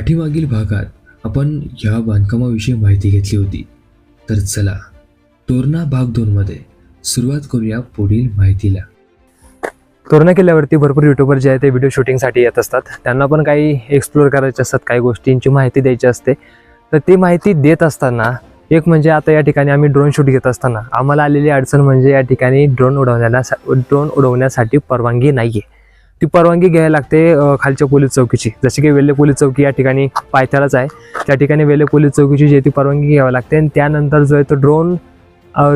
पाठीमागील भागात आपण या बांधकामाविषयी माहिती घेतली होती. तर चला तोरणा भाग 2 मध्ये सुरुवात करूया पुढील माहितीला. तोरणा किल्ल्यावरती भरपूर युट्यूबर जे आहे ते व्हिडिओ शूटिंगसाठी येत असतात. त्यांना पण काही एक्सप्लोर करायचे असतात, काही गोष्टींची माहिती द्यायची असते. तर ती माहिती देत असताना एक म्हणजे आता या ठिकाणी आम्ही ड्रोन शूट घेत असताना आम्हाला आलेली अडचण म्हणजे या ठिकाणी ड्रोन उडवण्यासाठी परवानगी नाही आहे. ती परवानगी घ्यायला लागते खालच्या पोलीस चौकीची. जसे की वेल्हे पोलीस चौकी या ठिकाणी पायथ्यालाच आहे, त्या ठिकाणी वेल्हे पोलीस चौकीची जी ती परवानगी घ्यावी लागते. आणि त्यानंतर जो आहे तो ड्रोन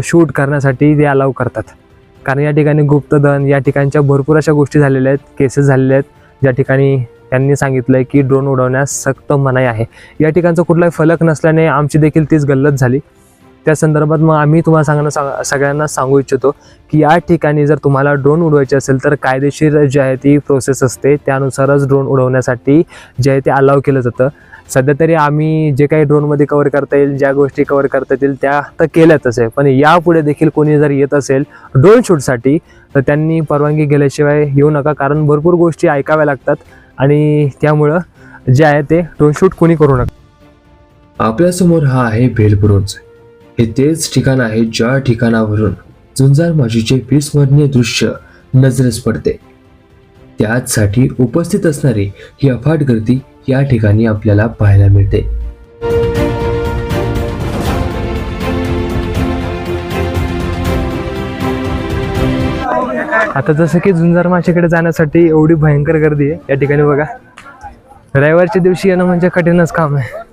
शूट करण्यासाठी ते अलाव करतात. कारण या ठिकाणी गुप्तधन या ठिकाणच्या भरपूर अशा गोष्टी झालेल्या आहेत, केसेस झालेल्या आहेत, ज्या ठिकाणी त्यांनी सांगितलं आहे की ड्रोन उडवण्यास सक्त मनाई आहे. या ठिकाणचा कुठलाही फलक नसल्याने आमची देखील तीच गल्लत झाली. त्या संदर्भात मग आम्ही तुम्हाला सगळ्यांना सांगू इच्छितो की या ठिकाणी जर तुम्हाला ड्रोन उडवायचे असेल तर कायदेशीर जी आहे ती प्रोसेस असते, त्यानुसारच ड्रोन उडवण्यासाठी जे आहे ते अलाव केलं जातं. सध्या तरी आम्ही जे काही ड्रोनमध्ये कव्हर करता येईल, ज्या गोष्टी कव्हर करता येतील त्या तर केल्यातच आहे. पण यापुढे देखील कोणी जर येत असेल ड्रोन शूटसाठी तर त्यांनी परवानगी गेल्याशिवाय येऊ नका, कारण भरपूर गोष्टी ऐकाव्या लागतात आणि त्यामुळं जे आहे ते ड्रोन शूट कोणी करू नका. आपल्यासमोर हा आहे भेलब्रोंज. हे तेच ठिकाण आहे ज्या ठिकाणावरून झुंजार माशीचे विस्मरणीय दृश्य नजरेस पडते. त्याचसाठी उपस्थित असणारी ही अफाट गर्दी या ठिकाणी आपल्याला पाहायला मिळते. आता जसं की झुंजार माशीकडे जाण्यासाठी एवढी भयंकर गर्दी आहे या ठिकाणी बघा. रविवारच्या दिवशी येणं म्हणजे कठीणच काम आहे.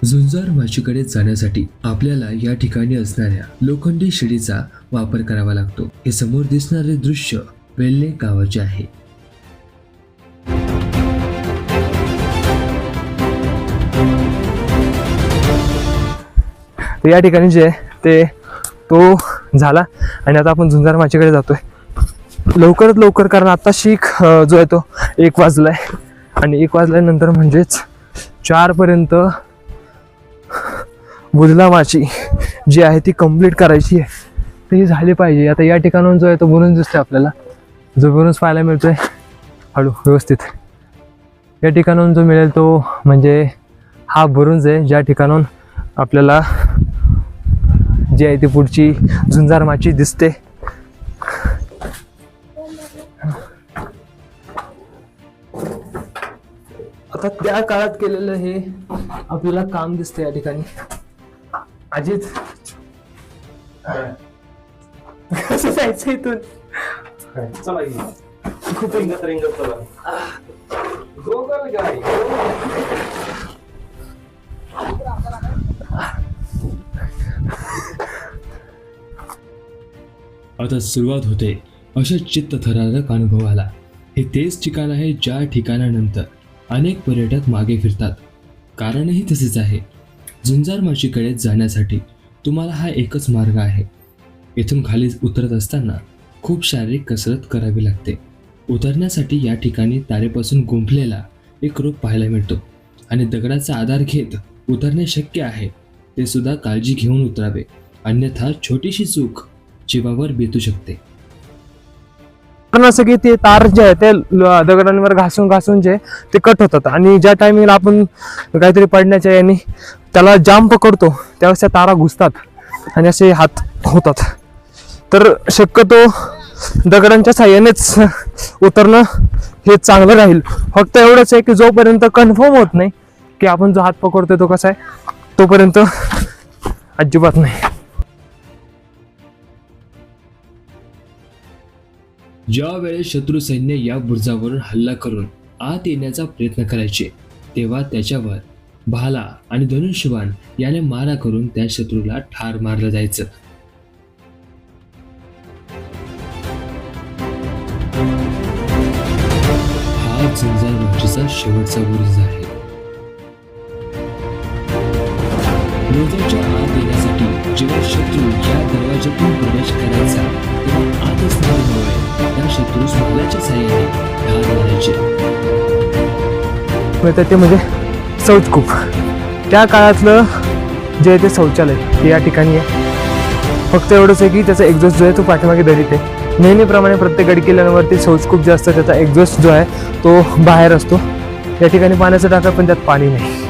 झुंजार माशीकडे जाण्यासाठी आपल्याला या ठिकाणी असणाऱ्या लोखंडी शिडीचा वापर करावा लागतो. हे समोर दिसणारे दृश्य वेल्हे गावाचे आहे. या ठिकाणी जे ते तो झाला आणि आता आपण झुंजार माशीकडे जातोय लवकरात लवकर, कारण आता शीख जो आहे तो 1 वाजलाय आणि 1 वाजल्यानंतर म्हणजेच 4 पर्यंत बुधला माशी जी आहे ती कंप्लीट करायची आहे. ती झाली पाहिजे. आता या ठिकाणाहून जो आहे तो बुरुंज दिसतोय आपल्याला, जो बुरुंज पाहायला मिळतोय हळू व्यवस्थित. या ठिकाणाहून जो मिळेल तो म्हणजे हा बुरुंज आहे, ज्या ठिकाणाहून आपल्याला जी आहे ती पुढची झुंजार माशी दिसते. आता त्या काळात केलेलं हे आपल्याला काम दिसतं या ठिकाणी. अजित कसं जायचं इथून? खूप आता सुरुवात होते अशा चित्तथरारक अनुभवाला. हे तेच ठिकाण आहे ज्या ठिकाणानंतर अनेक पर्यटक मागे फिरतात. कारणही तसेच आहे. झुंजार माशीकडे जाण्यासाठी तुम्हाला हा एकच मार्ग आहे. इथून खाली उतरत असताना खूप शारीरिक कसरत करावी लागते. उतरण्यासाठी या ठिकाणी तारेपासून गुंफलेला एक रोप पाहायला मिळतो आणि दगडाचा आधार घेत उतरणे शक्य आहे. ते सुद्धा काळजी घेऊन उतरावे, अन्यथा छोटीशी चूक जीवावर बेतू शकते. असं की ते तार जे आहे ते दगडांवर घासून जे ते कट होतात आणि ज्या टायमिंगला आपण काहीतरी पडण्याच्या याने त्याला जाम पकडतो त्यावेळेस त्या तारा घुसतात आणि असे हात होतात. तर शक्यतो दगडांच्या साह्यानेच उतरणं हे चांगलं राहील. फक्त एवढंच आहे की जोपर्यंत कन्फर्म होत नाही की आपण जो हात पकडतोय तो कसा आहे तोपर्यंत अजिबात नाही. ज्या वेळेस शत्रू सैन्य या बुरुजावरून हल्ला करून आत येण्याचा प्रयत्न करायचे तेव्हा त्याच्यावर भाला आणि धनुष्यबाण याने मारा करून त्या शत्रूला ठार मारलं जायचं. हा झुंजार माशीचा शेवटचा बुरुज आहे. बुरुजाच्या आत येण्यासाठी जेव्हा शत्रू या दरवाजातून प्रवेश करायचा तेव्हा आत असणारे डोळे त्या शत्रूस भाल्याच्या साह्याने ठार मारायचे. ते म्हणजे शौचकूप. त्या काळातलं जे आहे ते शौचालय ते या ठिकाणी आहे. फक्त एवढंच आहे की त्याचा एक्झॉस्ट जो आहे तो पाठीमागे दरीत आहे. नेहमीप्रमाणे प्रत्येक गड किल्ल्यांवरती शौचकूप जे असतं त्याचा एक्झॉस्ट जो आहे तो बाहेर असतो. या ठिकाणी पाण्याचं टाका पण त्यात पाणी नाही.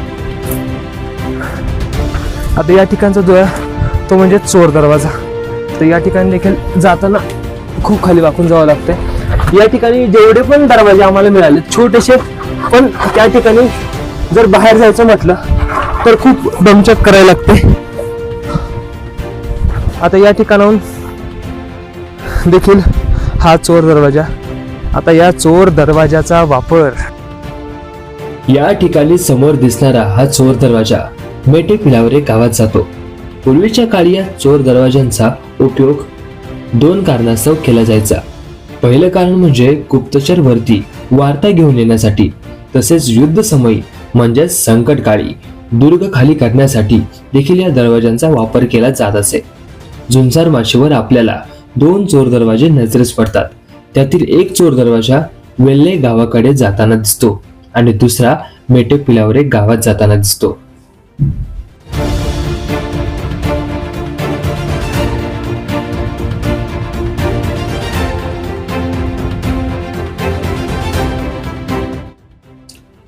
आता या ठिकाणचा जो आहे तो म्हणजे चोर दरवाजा. तर या ठिकाणी देखील जाताना खूप खाली वाकून जावं लागतंय. या ठिकाणी जेवढे पण दरवाजे आम्हाला मिळाले छोटेसे, पण त्या ठिकाणी जर बाहेर जायचं म्हटलं तर खूप दमछाक करायला लागते. आता या ठिकाणाहून देखील हा चोर दरवाजा. आता या चोर दरवाजाचा वापर या ठिकाणी समोर दिसणारा हा चोर दरवाजा मेटे पिलावरे गावात जातो. पूर्वीच्या काळी या चोर दरवाजांचा उपयोग 2 कारणास्तव केला जायचा. पहिलं कारण म्हणजे गुप्तचर वरती वार्ता घेऊन येण्यासाठी, तसेच युद्ध समयी म्हणजे संकट काळी दुर्ग खाली करण्यासाठी देखील या दरवाजांचा वापर केला जात असे. झुंजार माचीवर आपल्याला 2 चोर दरवाजे नजरेस पडतात. त्यातील एक चोर दरवाजा वेल्हे गावाकडे जाताना दिसतो आणि दुसरा मेटे पिलावरे गावात जाताना दिसतो.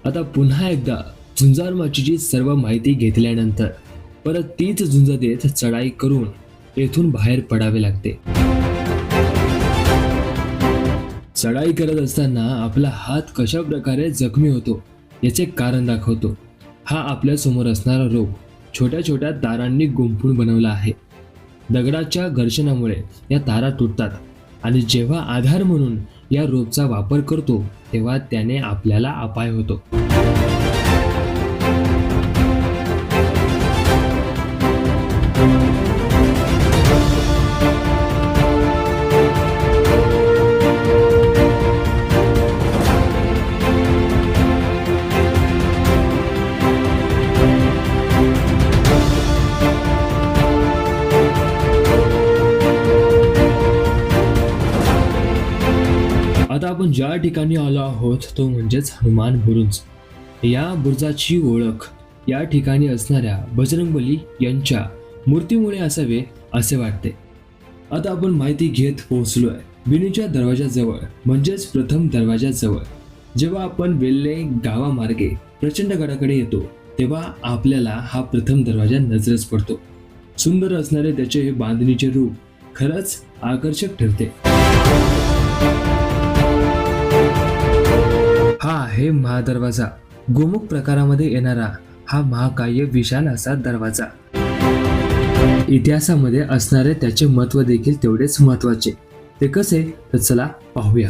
आता पुन्हा एकदा झुंजार माचीची सर्व माहिती घेतल्यानंतर परत तीच झुंज देत चढाई करून येथून बाहेर पडावे लागते. चढाई करत असताना आपला हात कशा प्रकारे जखमी होतो याचे कारण दाखवतो. हा आपल्या समोर असणारा रोप छोट्या छोट्या तारांनी गुंफून बनवला आहे. दगडाच्या घर्षणामुळे या तारा तुटतात आणि जेव्हा आधार म्हणून या रोपचा वापर करतो तेव्हा त्याने आपल्याला अपाय होतो. आता आपण ज्या ठिकाणी आलो आहोत तो म्हणजेच हनुमान बुरुज. या बुरुजाची ओळख या ठिकाणी असणाऱ्या बजरंगबली यांच्या मूर्तीमुळे असावे असे वाटते. आता आपण माहिती घेत पोहोचलोय बिनीच्या दरवाजाजवळ, म्हणजेच प्रथम दरवाजाजवळ. जेव्हा आपण वेल्हे गावामार्गे प्रचंड गडाकडे येतो तेव्हा आपल्याला हा प्रथम दरवाजा नजरेस पडतो. सुंदर असणारे त्याचे हे बांधणीचे रूप खरंच आकर्षक ठरते. हा आहे महादरवाजा. गोमुख प्रकारामध्ये येणारा हा महाकाय विशाल असा दरवाजा. इतिहासामध्ये असणारे त्याचे महत्त्व देखील तेवढेच महत्त्वाचे. ते कसे तर चला पाहूया.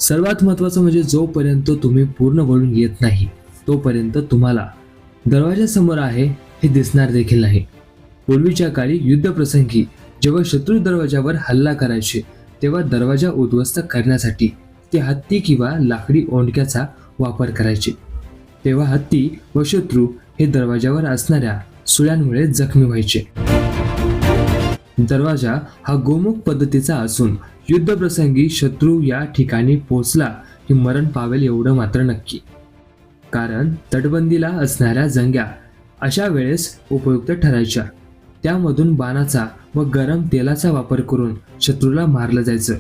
सर्वात महत्त्वाचं म्हणजे जोपर्यंत तुम्ही पूर्ण वळून येत नाही तोपर्यंत तुम्हाला दरवाजा समोर आहे हे दिसणार देखील नाही. पूर्वीच्या काळी युद्धप्रसंगी जेव्हा शत्रू दरवाजावर हल्ला करायचे तेव्हा दरवाजा उद्ध्वस्त करण्यासाठी ते हत्ती किंवा लाकडी ओंडक्याचा वापर करायचे. तेव्हा हत्ती व शत्रू हे दरवाजावर असणाऱ्या सुळ्यांमुळे जखमी व्हायचे. दरवाजा हा गोमुख पद्धतीचा असून युद्धप्रसंगी शत्रू या ठिकाणी पोहोचला की मरण पावेल एवढं मात्र नक्की. कारण तटबंदीला असणाऱ्या जंग्या अशा वेळेस उपयुक्त ठरायच्या. त्यामधून बाणाचा व गरम तेलाचा वापर करून शत्रूला मारलं जायचं.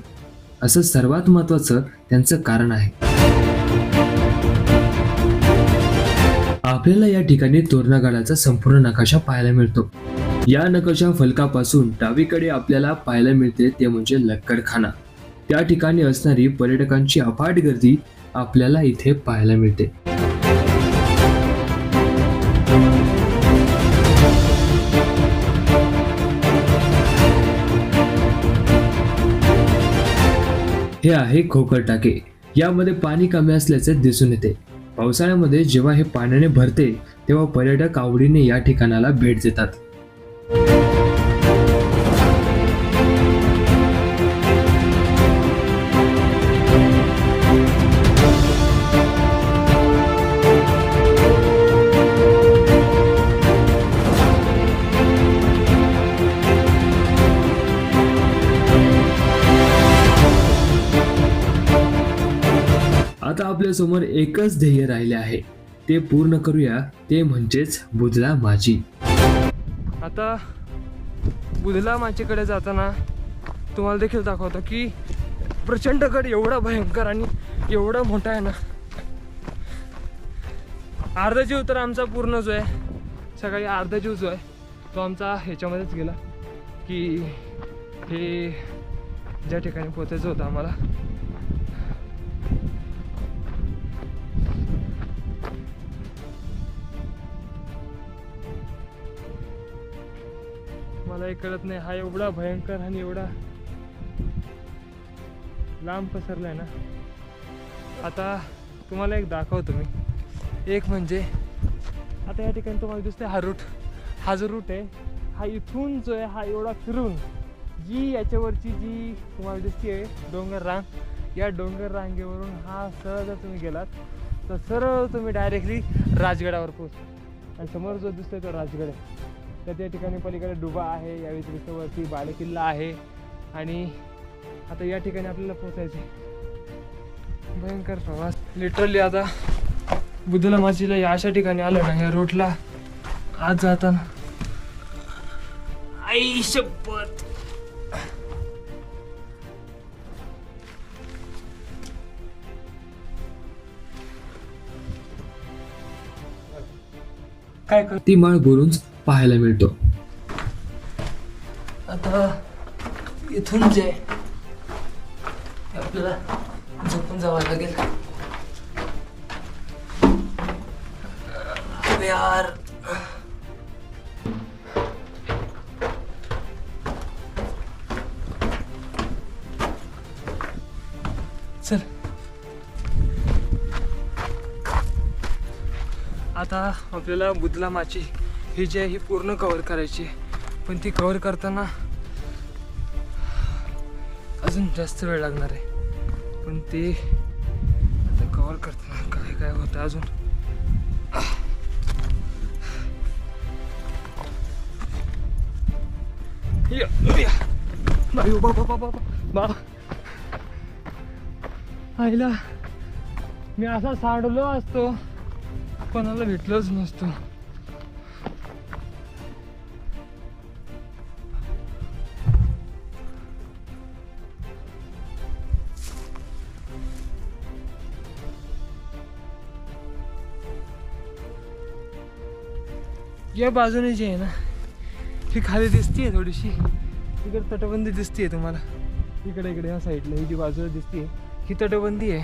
असं सर्वात महत्त्वाचं त्यांचं कारण आहे. आपल्याला या ठिकाणी तोरणागडाचा संपूर्ण नकाशा पाहायला मिळतो. या नकाशा फलकापासून डावीकडे आपल्याला पाहायला मिळते ते म्हणजे लक्कडखाना. त्या ठिकाणी असणारी पर्यटकांची अफाट गर्दी आपल्याला इथे पाहायला मिळते. हे आहे खोकर टाके. यामध्ये पाणी कमी असल्याचे दिसून येते. पावसाळ्यामध्ये जेव्हा हे पाण्याने भरते तेव्हा पर्यटक आवडीने या ठिकाणाला भेट देतात. आता आपल्या समोर एकच ध्येय राहिले आहे, ते पूर्ण करूया, ते म्हणजेच बुधला माची. आता बुधला माचीकडे जाताना तुम्हाला देखील दाखवतो की प्रचंड गड एवढा भयंकर आणि एवढा मोठा आहे ना. अर्धा जीव तर आमचा पूर्ण जो आहे सकाळी अर्धा जीव जो आहे तो आमचा ह्याच्यामध्येच गेला की हे ज्या ठिकाणी पोचायचं होतं आम्हाला मलाही कळत नाही हा एवढा भयंकर आणि एवढा लांब पसरलाय ना. आता तुम्हाला एक दाखवतो मी. एक म्हणजे आता या ठिकाणी तुम्हाला दिसतंय हा जो रूट आहे हा इथून जो आहे हा एवढा फिरून जी याच्यावरची जी तुम्हाला दिसते डोंगर रांग या डोंगर रांगेवरून हा सरळ जर तुम्ही गेलात तर सरळ तुम्ही डायरेक्टली राजगडावर पोहोचता आणि समोर जो दिसतोय तो राजगड आहे. तर त्या ठिकाणी पलीकडे डुबा आहे या व्यतिरिक्त वरती बालेकिल्ला आहे आणि आता या ठिकाणी आपल्याला पोचायचं आहे. भयंकर प्रवास लिटरली. आता बुद्धला माचीला या अशा ठिकाणी आलं ना या रोडला आज जाताना आई शपथ काय कर ती माळ बुरुंज पाहायला मिळतो. आता इथून जे आपल्याला झोपून जावं लागेल. यार चल आता आपल्याला बुधला माची ही जी आहे ही पूर्ण कव्हर करायची आहे पण ती कव्हर करताना अजून जास्त वेळ लागणार आहे पण ते आता कव्हर करताना काय काय होतं अजून आईला मी असा साडलो असतो कोणाला भेटलोच नसतो. या बाजूने जी आहे ना ही खाली दिसतीये थोडीशी इकडे तटबंदी दिसतीये तुम्हाला इकडे इकडे या साईडला ही जी बाजूला दिसतीये ही तटबंदी आहे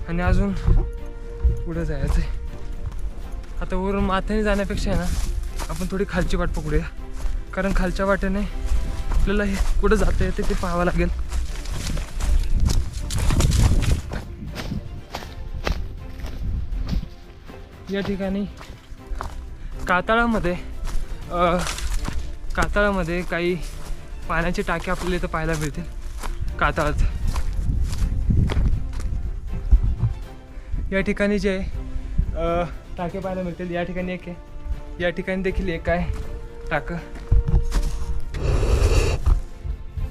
आणि अजून पुढे जायचं आहे. आता वरून माथ्याने जाण्यापेक्षा आहे ना आपण थोडी खालची वाट पकडूया कारण खालच्या वाटेने आपल्याला हे कुठं जाता येते ते पाहावं लागेल. या ठिकाणी कातळामध्ये काही पाण्याचे टाके आपल्याला इथं पाहायला मिळतील. कातळात या ठिकाणी जे टाके पाहायला मिळतील. या ठिकाणी एक आहे या ठिकाणी देखील एक आहे टाकं.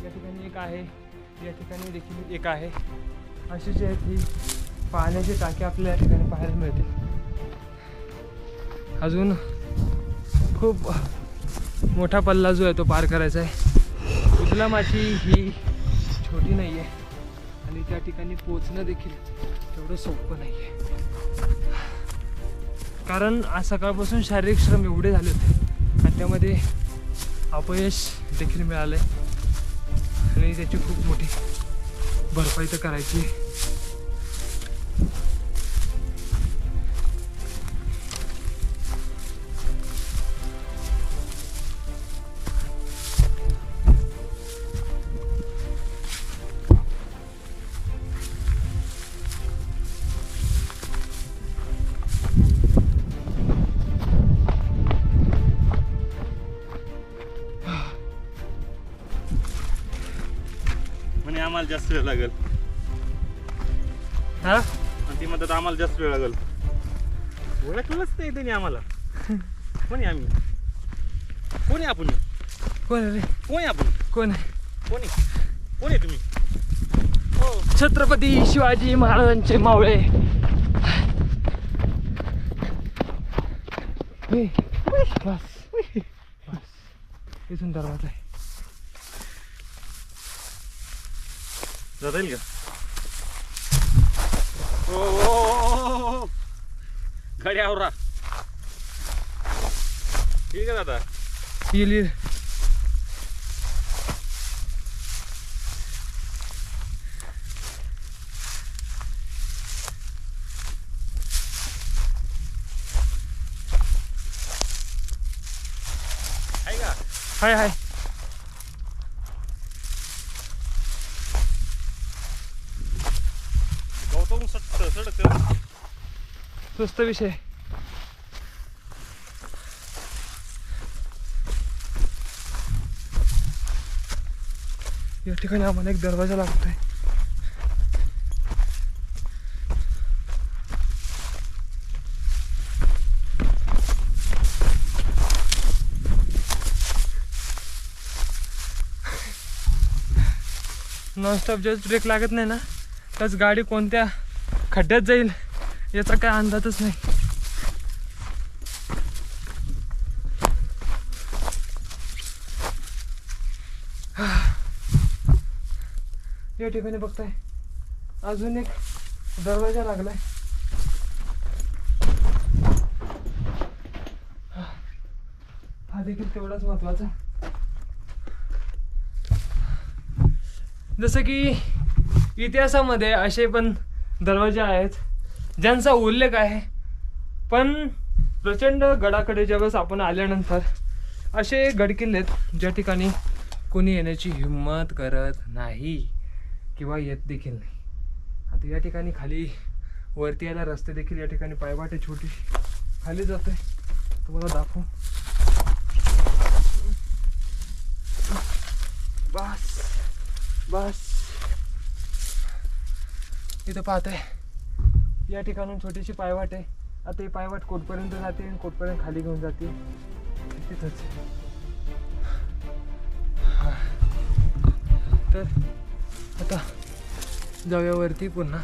या ठिकाणी एक आहे या ठिकाणी देखील एक आहे. असे जे आहेत ही पाण्याचे टाके आपल्याला या ठिकाणी पाहायला मिळतील. अजून खूप मोठा पल्ला जो आहे तो पार करायचा आहे. बुधला माची ही छोटी नाही आहे आणि त्या ठिकाणी पोचणं देखील तेवढं सोपं नाही आहे कारण आज सकाळपासून शारीरिक श्रम एवढे झाले होते आणि त्यामध्ये अपयश देखील मिळालं आहे आणि त्याची खूप मोठी भरपाई तर करायची आहे. आम्हाला जास्त वेळ लागेल हा आणि ती म्हणतात आम्हाला जास्त वेळ लागेल. ओळखलंच नाही त्यांनी आम्हाला. कोणी आम्ही कोणी आपण कोण रे कोणी आपण कोण आहे कोणी कोणी तुम्ही हो छत्रपती शिवाजी महाराजांचे मावळे. बस इथून दरवाजा आहे. जाता येईल का? हो गाडी गाडी आवरा. ठीक आहे दादा. येईल. आहे का? हाय हाय. गौतम सडक स्वस्त विषय. या ठिकाणी आम्हाला एक दरवाजा लागतोय. नॉनस्टॉप जस्ट ब्रेक लागत नाही ना, त्याच गाडी कोणत्या खड्ड्यात जाईल याचा काय अंदाजच नाही. या ठिकाणी बघताय अजून एक दरवाजा लागलाय. हा देखील तेवढाच महत्वाचा. जसं की इतिहासामध्ये असे पण दरवाजे आहेत ज्यांचा उल्लेख आहे, पण प्रचंड गडाकडे ज्यावेळेस आपण आल्यानंतर असे गडकिल्ले आहेत ज्या ठिकाणी कोणी येण्याची हिंमत करत नाही किंवा येत देखील नाही. आता या ठिकाणी खाली वरती यायला रस्ते देखील या ठिकाणी पायवाटे छोटी खाली जातोय, तुम्हाला दाखवू. बस बस इथं पाहताय या ठिकाणून छोटीशी पायवाट आहे. आता ही पायवाट कोटपर्यंत जाते आणि कोटपर्यंत खाली घेऊन जाते तिथंच. तर आता जाऊया वरती पुन्हा.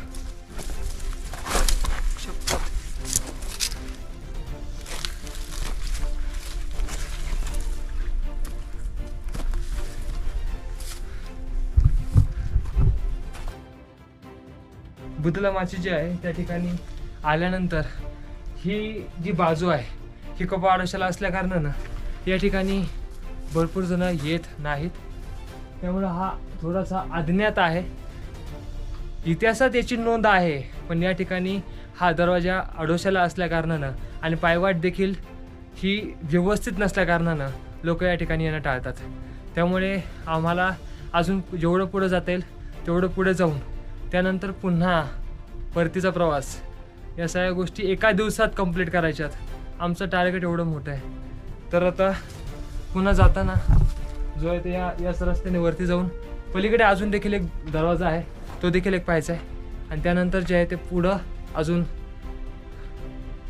बुधला माची जी आहे त्या ठिकाणी आल्यानंतर ही जी बाजू आहे ही कपा आडोशाला असल्या कारणानं या ठिकाणी भरपूर जण येत नाहीत. त्यामुळं हा थोडासा अज्ञात आहे. इतिहासात याची नोंद आहे, पण या ठिकाणी हा दरवाजा आडोशाला असल्या कारणानं आणि पायवाट देखील ही व्यवस्थित नसल्या कारणानं लोक या ठिकाणी येणं टाळतात. त्यामुळे आम्हाला अजून जेवढं पुढं जाता येईल तेवढं पुढे जाऊन त्यानंतर पुन्हा परतीचा प्रवास या सगळ्या गोष्टी एका दिवसात कंप्लीट करायच्यात. आमचं टार्गेट एवढं मोठं आहे. तर आता पुन्हा जाताना जो आहे ते याच रस्त्याने वरती जाऊन पलीकडे अजून देखील एक दरवाजा आहे, तो देखील एक पाहायचा आहे. आणि त्यानंतर जे आहे ते पुढं अजून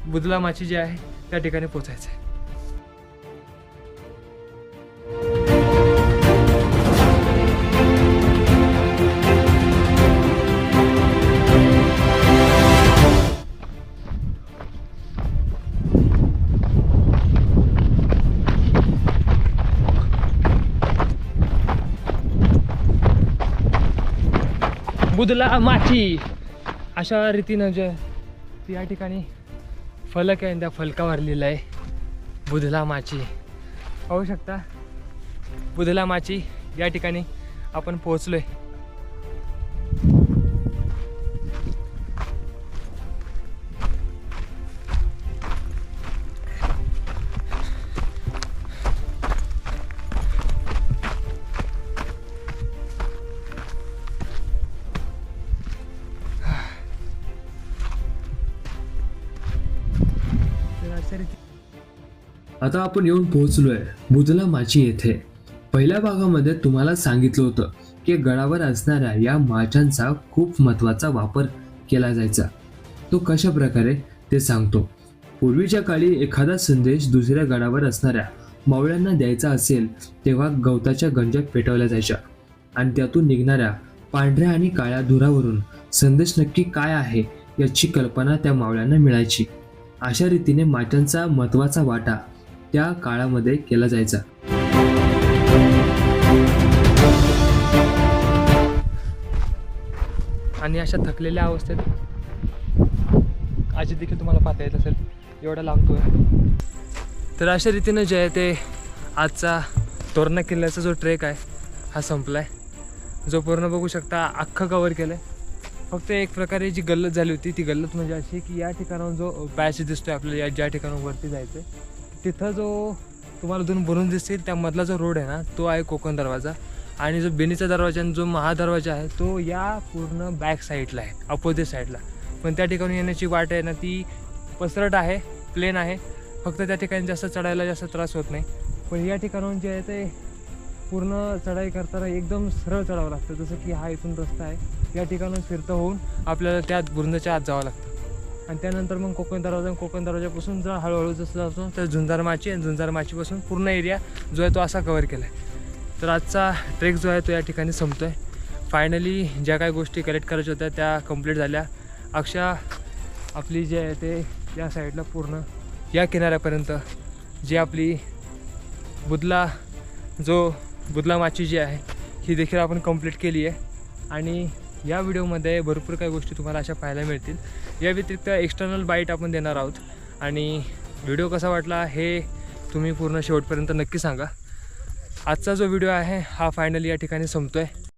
बुधला माची जी आहे त्या ठिकाणी पोचायचं आहे. बुधला माची अशा रीतीनं जे या ठिकाणी फलक आहे त्या फलकावर लिहिलं आहे बुधला माची. पाहू शकता बुधला माची या ठिकाणी आपण पोहोचलोय. आता आपण येऊन पोहोचलोय बुधला माची येथे. पहिल्या भागामध्ये तुम्हाला सांगितलं होतं की गडावर असणाऱ्या या माशांचा खूप महत्त्वाचा वापर केला जायचा. तो कशा प्रकारे ते सांगतो. पूर्वीच्या काळी एखादा संदेश दुसऱ्या गडावर असणाऱ्या मावळ्यांना द्यायचा असेल तेव्हा गवताच्या गंजा पेटवल्या जायच्या आणि त्यातून निघणाऱ्या पांढऱ्या आणि काळ्या धुरावरून संदेश नक्की काय आहे याची कल्पना त्या मावळ्यांना मिळायची. अशा रीतीने माशांचा महत्त्वाचा वाटा त्या काळामध्ये केला जायचा. आणि अशा थकलेल्या अवस्थेत आजी देखील तुम्हाला पाहता येत असेल एवढा लांबतोय. तर अशा रीतीनं जे आहे ते आजचा तोरणा किल्ल्याचा जो ट्रेक आहे हा संपला आहे. जो पूर्ण बघू शकता अख्खं कवर केलं आहे. फक्त एक प्रकारे जी गल्लत झाली होती ती गल्लत म्हणजे अशी की या ठिकाणाहून जो पॅच दिसतोय आपल्याला, या ज्या ठिकाणाहून वरती जायचं आहे तिथं जो तुम्हाला दोन बुरून दिसतील त्यामधला जो रोड आहे ना तो आहे कोकण दरवाजा. आणि जो बेनीचा दरवाजा आणि जो महादरवाजा आहे तो या पूर्ण बॅक साईडला आहे, अपोजिट साईडला. पण त्या ठिकाणी येण्याची वाट आहे ना ती पसरट आहे, प्लेन आहे. फक्त त्या ठिकाणी जास्त चढायला जास्त त्रास होत नाही. पण या ठिकाणाहून जे आहे ते पूर्ण चढाई करताना एकदम सरळ चढावं लागतं. जसं की हा इथून रस्ता आहे, या ठिकाणून फिरतं होऊन आपल्याला त्या बुरुंजाच्या आत जावं लागतं. आणि त्यानंतर मग कोकण दरवाजा, कोकण दरवाजापासून जर हळूहळू जसं जातो तर झुंजार माची, आणि झुंजार माचीपासून पूर्ण एरिया जो आहे तो असा कवर केला आहे. तर आजचा ट्रेक जो आहे तो या ठिकाणी संपतो आहे. फायनली ज्या काही गोष्टी कलेक्ट करायच्या होत्या त्या कंप्लीट झाल्या. अक्षरशः आपली जे आहे ते या साईडला पूर्ण या किनाऱ्यापर्यंत जी आपली बुदला माची जी आहे ही देखील आपण कंप्लीट केली आहे. आणि या व्हिडिओमध्ये भरपूर काही गोष्टी तुम्हाला अशा पाहायला मिळतील. या व्यतिरिक्त एक्सटर्नल बाईट आपण देणार आहोत. आणि व्हिडिओ कसा वाटला हे तुम्ही पूर्ण शेवटपर्यंत नक्की सांगा. आजचा जो व्हिडिओ आहे हा फायनली या ठिकाणी संपतो आहे.